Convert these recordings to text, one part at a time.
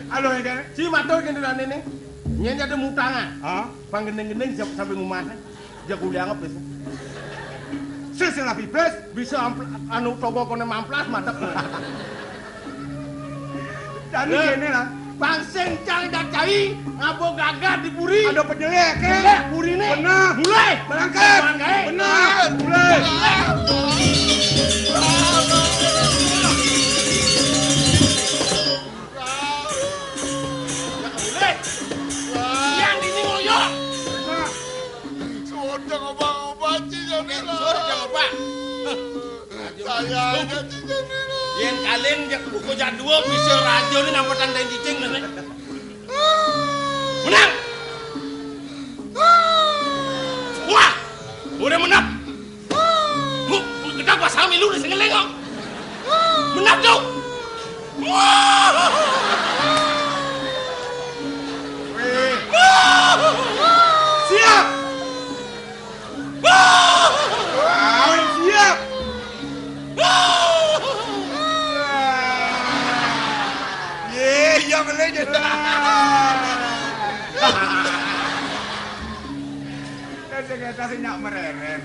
Alo ini. Si matur kene ini. Nyen ada mutangan. Hah? Panggendeng-gendeng sampai ngomah. Jak kuliah ngepes. Silsilah bibes Bisa anu toko kene mamplas mantep. dan kene lah. Pangsing cang dak cai ngabo gagah diburi. Ada penyelek kan? Burine. Benar. Mulai. Berangkat. Benar. Mulai. Yang ini ngoyo. Sudah ngobang-ngobang Cijanila. Sudah ngobang. Saya aja Cijanila. Yen kalian jak buku jadua bisa radio ni nampak tanda cicing mana? Menang. Wah, udah menang. Kita pasal milu di sini lengok. Menang tu. Siap. Siap. Yang legend. Kita senyak mereren.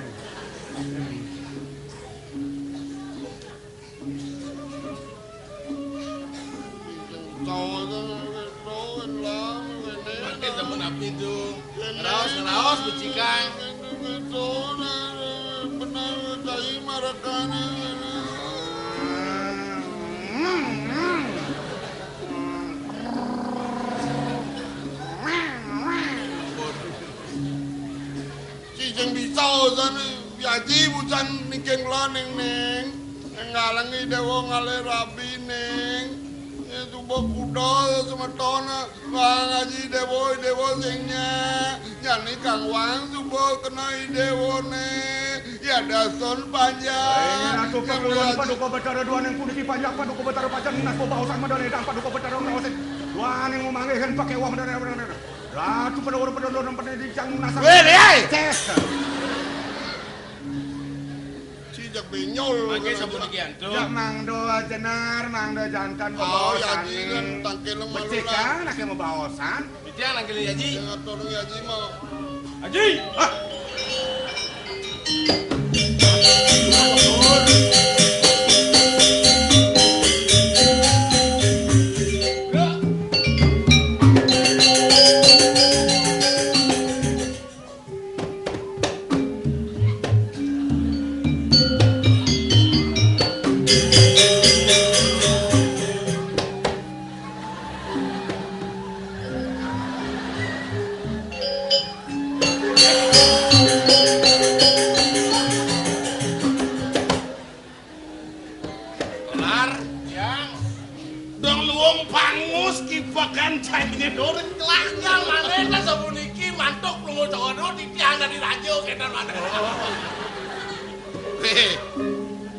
Pakai temen api tu. Raos becikan. Benar dari marakana. Cicing bisa sana biaji bukan niken lo neng ngalangi dewa ngale rabi neng itu kuda sama tona ngaji dewa singnya nyani kang wang subuh kena dewa ne ya dason panjang Ratu perluan paduka betara dua neng kudu dipanjang paduka betara panjang nas bawa sama dari dan paduka betara ngawasin dua neng ngomangin pakai uang dari Ratu pedor pendidikan nasa. Weh, Cijak benyol. pakai sabun ikian tu. Jak mangdo jenar, mangdo jantan Oh, bawa yaji kan tangkel malu becek lah. kan, nak mau bawasan. Itu yang nanggil Haji. Jangan tolong yaji mau. Haji.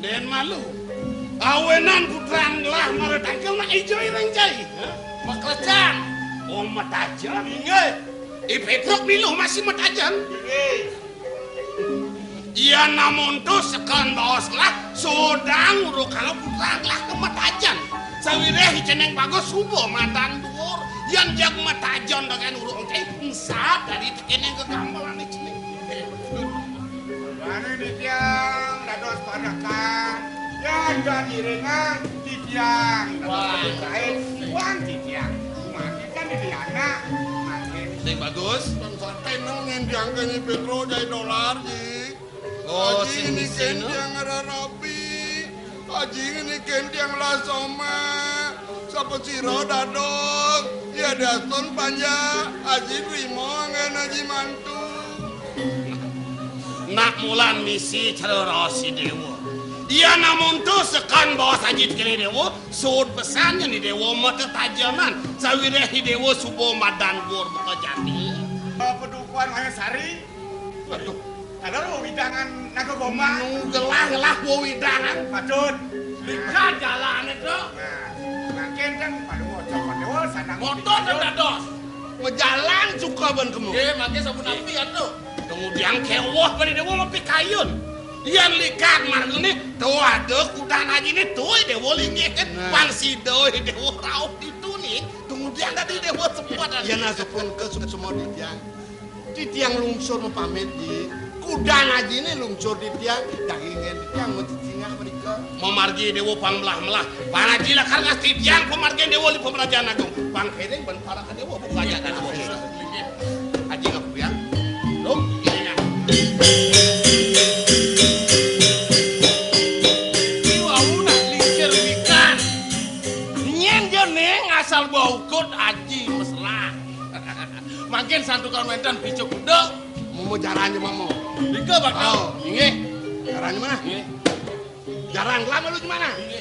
Den malu. Awenan putrang lah mara tangkel nak ijo ireng cai. Maklecan. Oh matajan. Inge. Petruk milu masih matajan. Iya namun tu sekan bos lah sodang uru kalau putrang lah ke matajan. Sawireh ceneng bagus subuh matang dhuwur. Yang jag matajan dengan uru cai insap dari keneng ke gambaran ni ceneng. Mana di tiang, dados padakan. Ya jadi rengang di tiang. Wah. Kain, uang di tiang. Makin kan di tiangna. Makin. Sing bagus. Bangsa tenang yang diangkat ni petro dari dolar ji. Oh, Haji ini sin-sin, kan no? yang ada rapi. Haji ini kan yang lasoma. Sapa siro dados. Ya dason panjang. Haji primo ngan haji mantu. Nak mulan misi cerosi dewa. Dia namun tu sekan bawa sajid kini dewa. Sud pesannya ni dewa mata tajaman. Sawireh ni dewa subuh madan gur buka jati. Pedukuan Mayasari. Aduh. Ada lo widangan naga bomba. Gelah widangan. Patut. Lihat jalan itu. Nah, makin kan pada wajah sanang. Motor dan dados. Ngejalan suka ban kemu. Makai sabun api kan tu. Kemudian kewah pada dewa mapi kayun. Yang likat marga ni tu ada kuda haji ni tu dewa linggih kan. Pangsi doi dewa rauh itu ni. Kemudian Ya nasupun ke semua di tiang. Di tiang lungsur pamit di kuda ngaji ini lungsur di tiang dagingnya di tiang mau cicingnya mereka memargi dewa pangmelah-melah panajila karena di tiang pemargi dewa di pemerajan agung pangkering ban para ka dewa buka aja kan aji ngaku ya dong ininya iwauna lincir wikan nyen jeneng asal baukut aji meslah makin satu kalmentan picuk kuda mau jaranya mamo Dika bakal inge jaranya mana ini jarang lama lu gimana Inge